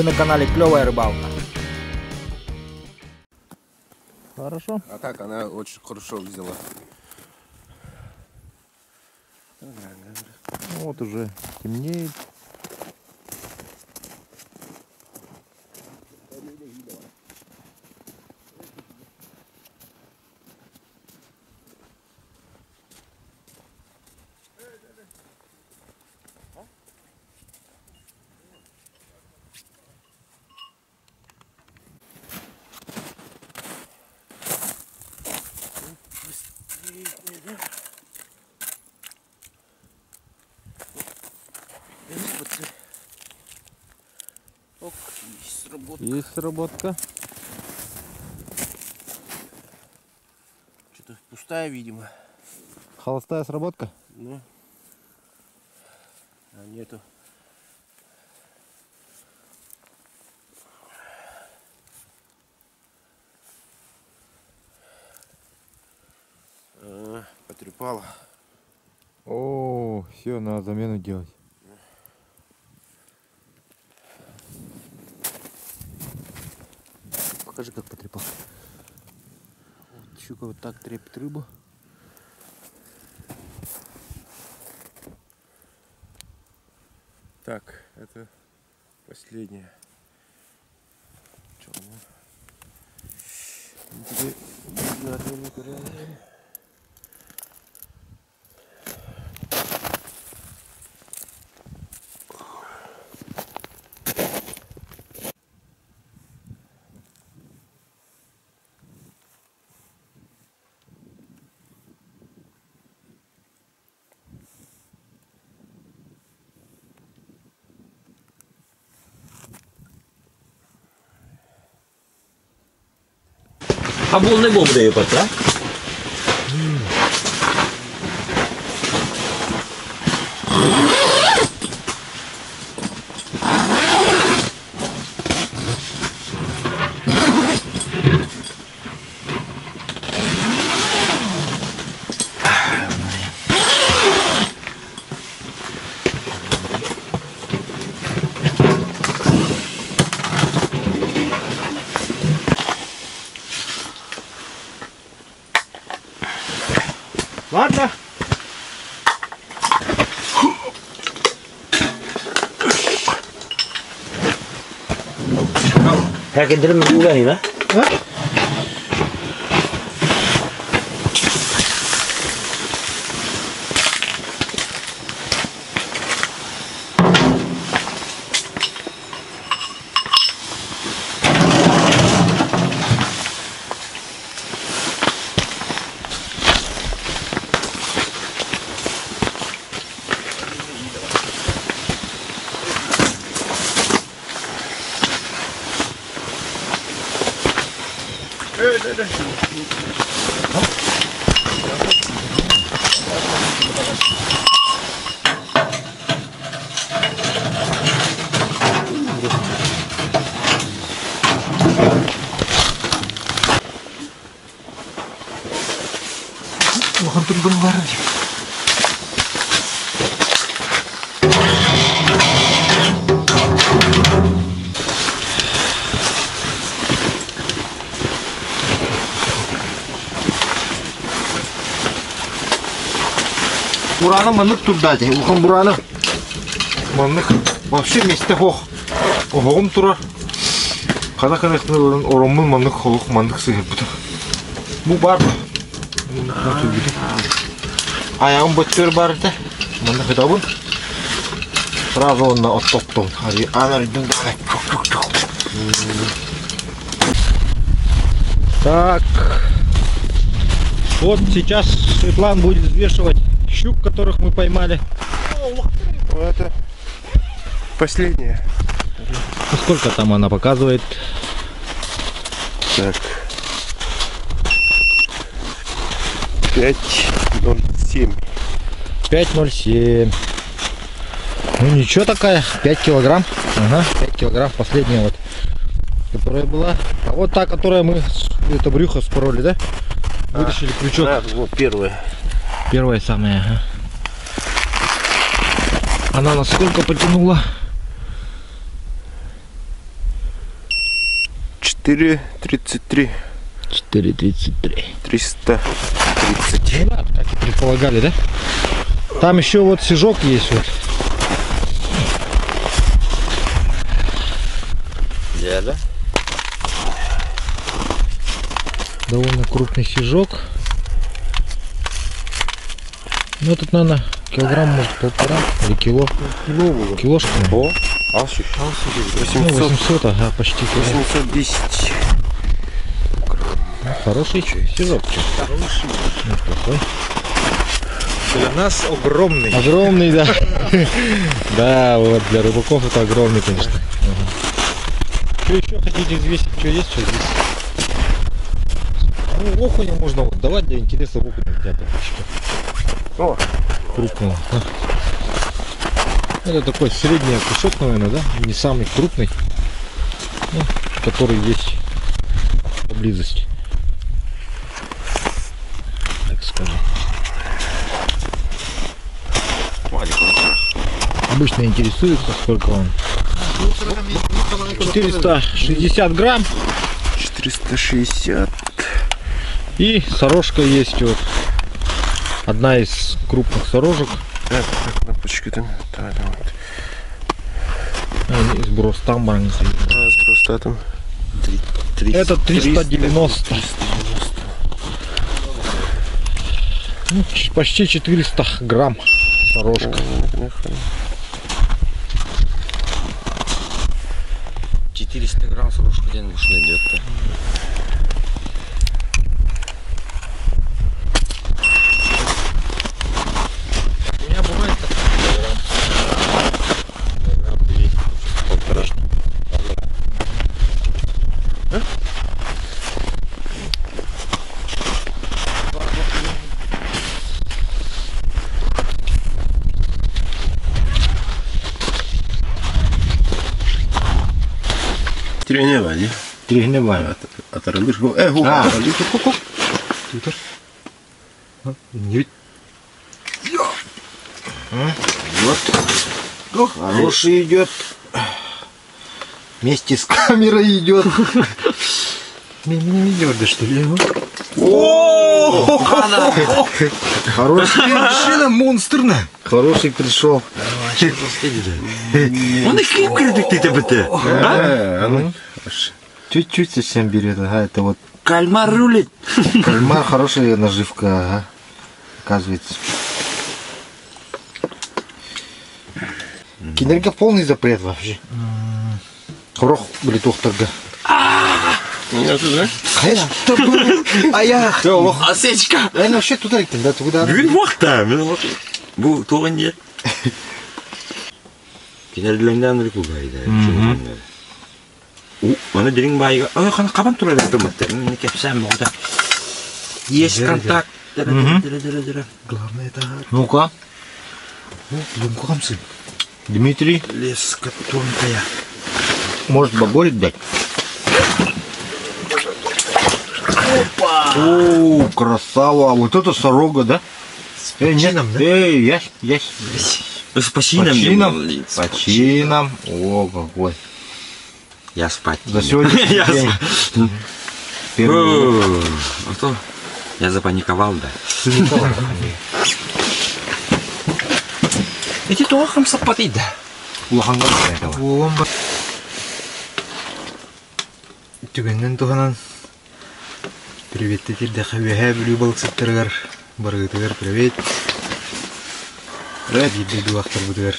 на канале Клевая Рыбалка. Хорошо. А так она очень хорошо взяла. Вот уже темнеет. Ок, есть сработка. Есть сработка. Что-то пустая, видимо. Холостая сработка. Ну. А нету. Потрепала. О, все, надо замену делать. Покажи, как потрепал. Вот щука вот так трепет рыбу. Так, это последняя. Черная. Теперь А був не був дає пацан? Ладно. Herkes indirim ulanıyor lan. Бураны мынык турдады. Ухам бураны мынык вообще месте хох. Огом турар. Када канахтын оромун мынык холук мынык сыгып буту. Бу бар. Аяғым бөттөр бар да. Мынык табын. Сразу он оттоптом. Ари анаридын да. Так. Вот сейчас Светлана будет взвешивать щук, которых мы поймали. это последняя. Сколько там она показывает? Так. 5,07. 5,07. Ну ничего такая, 5 килограмм. Ага, 5 килограмм последняя вот, которая была. А вот та, которая мы, это брюхо спороли, да? Вытащили крючок. Да, вот первая. Первая самая. Ага. Она насколько потянула? 4,33. 4,33. 330. Ну да, как и предполагали, да? Там еще вот сижок есть вот. Да? Довольно крупный сижок. Ну тут, наверное, килограмм, может, 1,5 или кило. Килошка. О, алшиш. Ну, 800. 800, ага, почти кило. 810. Ну, хороший сижок. Неплохой. Для нас огромный. Огромный, да. Да, вот для рыбаков это огромный, конечно. Что еще хотите взвесить? Что есть, что здесь? Ну, окуня можно вот давать для интереса окуня взять. О, Крупного. Да. Это такой средний окушок, наверное, да? Не самый крупный. Ну, который есть поблизости. Так скажем. Обычно интересуется, сколько он. 460 грамм. 460. И сорожка есть вот. Одна из крупных сорожек. Так, кнопочки там. Да, да, вот. Сброс там маленький. Сброс там. Это 390. 390. Ну, почти 400 грамм сорожка. 400 грамм срочку день уж найдет-то. У меня бывает килограмм 200, полтора. Тренировали. Тренировали. Оторвешь. Вот. Хороший идет. Вместе с камерой идет. Мини-мини, что ли? Хороший. Машина монстрная. Хороший пришел. Он и крепкий ты. Чуть-чуть совсем берет. Ага, это вот Кальмар рулит. кальмар, хорошая наживка, ага, оказывается. Кинерка полный запрет вообще. Хорох бритох тогда. А я... Осечка. Я вообще туда ректен, да, туда. Бүгін уақытта. Бұл тоғын не? Кенерділіңден реку байда. Оны дирин байга. Ой, қана қабан тұра берді мұтты. Мен кепсам бұғыда. Есть контакт. Главное это... Ну-ка, Лунку хамсы. Дмитрий, Леска тонкая. может баборик дать? О, красава. Вот это сорога, да? С почином, да? Ясь. С почином. По чинам. О, какой. Я спать. За сегодняшний день. Первый. А что? Я запаниковал, да. Эти тоже хамса потит, да. Улаханга этого. Бомба. Түгеннен туганан. Привет, тетелде хавиха бүлі балықсыттырғар. Барғытығар, привет. Привет. Еді дуақтар бұдығар.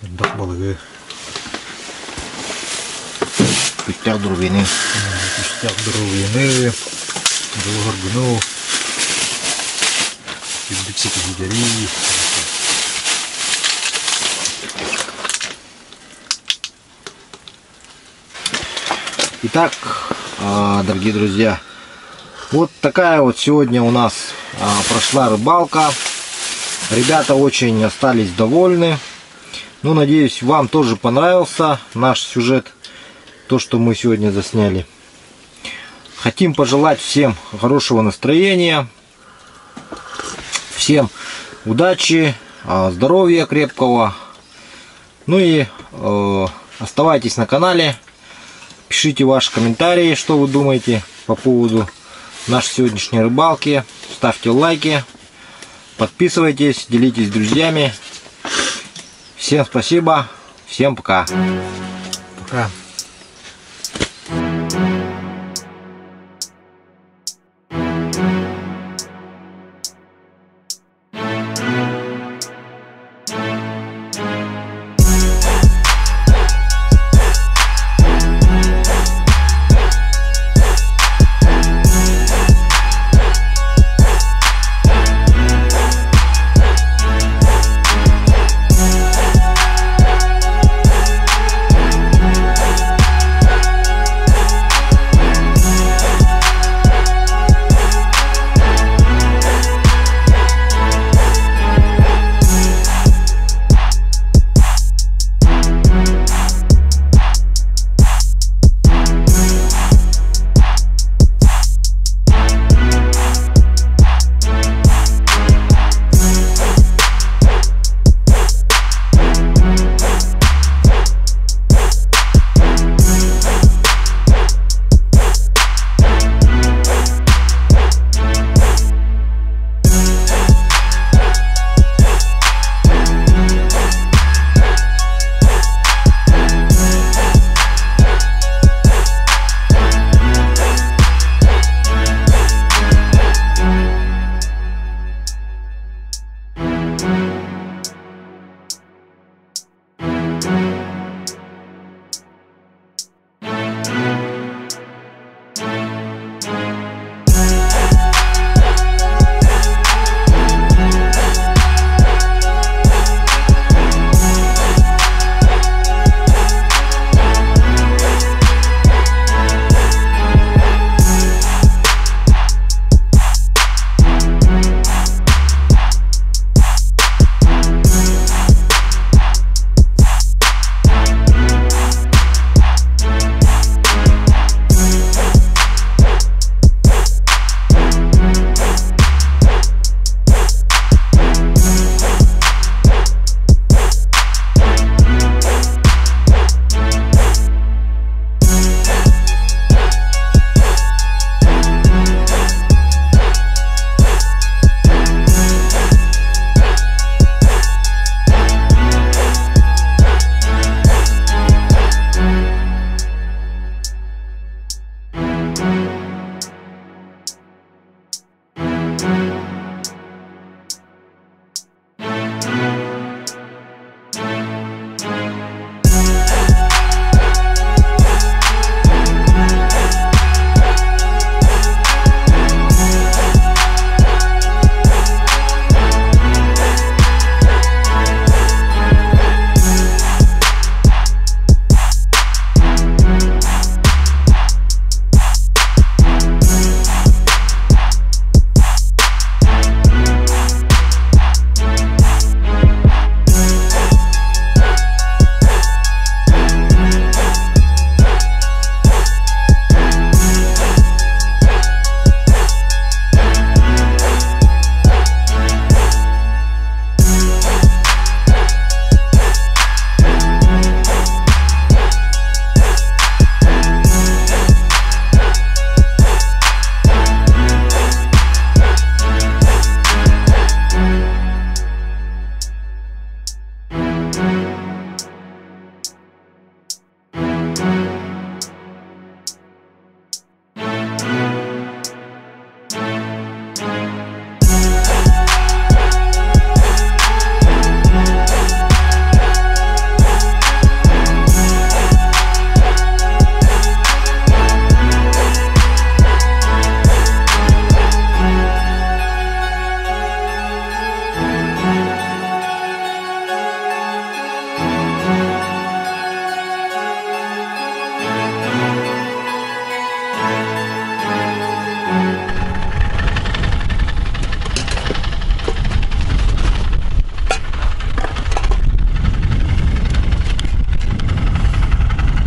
Дақ балығы. Пустяк дурбины. Пустяк дұрылғыны. Дұлғыр бұну. Үбдіксекі жидері. Итак, дорогие друзья, вот такая вот сегодня у нас прошла рыбалка. Ребята очень остались довольны. Ну, надеюсь, вам тоже понравился наш сюжет, то, что мы сегодня засняли. Хотим пожелать всем хорошего настроения, всем удачи, здоровья крепкого. Ну и Оставайтесь на канале. Пишите ваши комментарии, что вы думаете по поводу нашей сегодняшней рыбалки. Ставьте лайки. Подписывайтесь, делитесь с друзьями. Всем спасибо. Всем пока. Пока.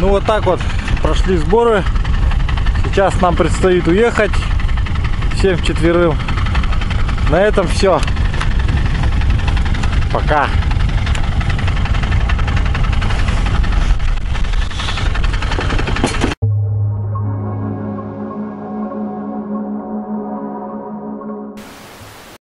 Ну вот так вот прошли сборы. Сейчас нам предстоит уехать всем четверым. На этом все. Пока.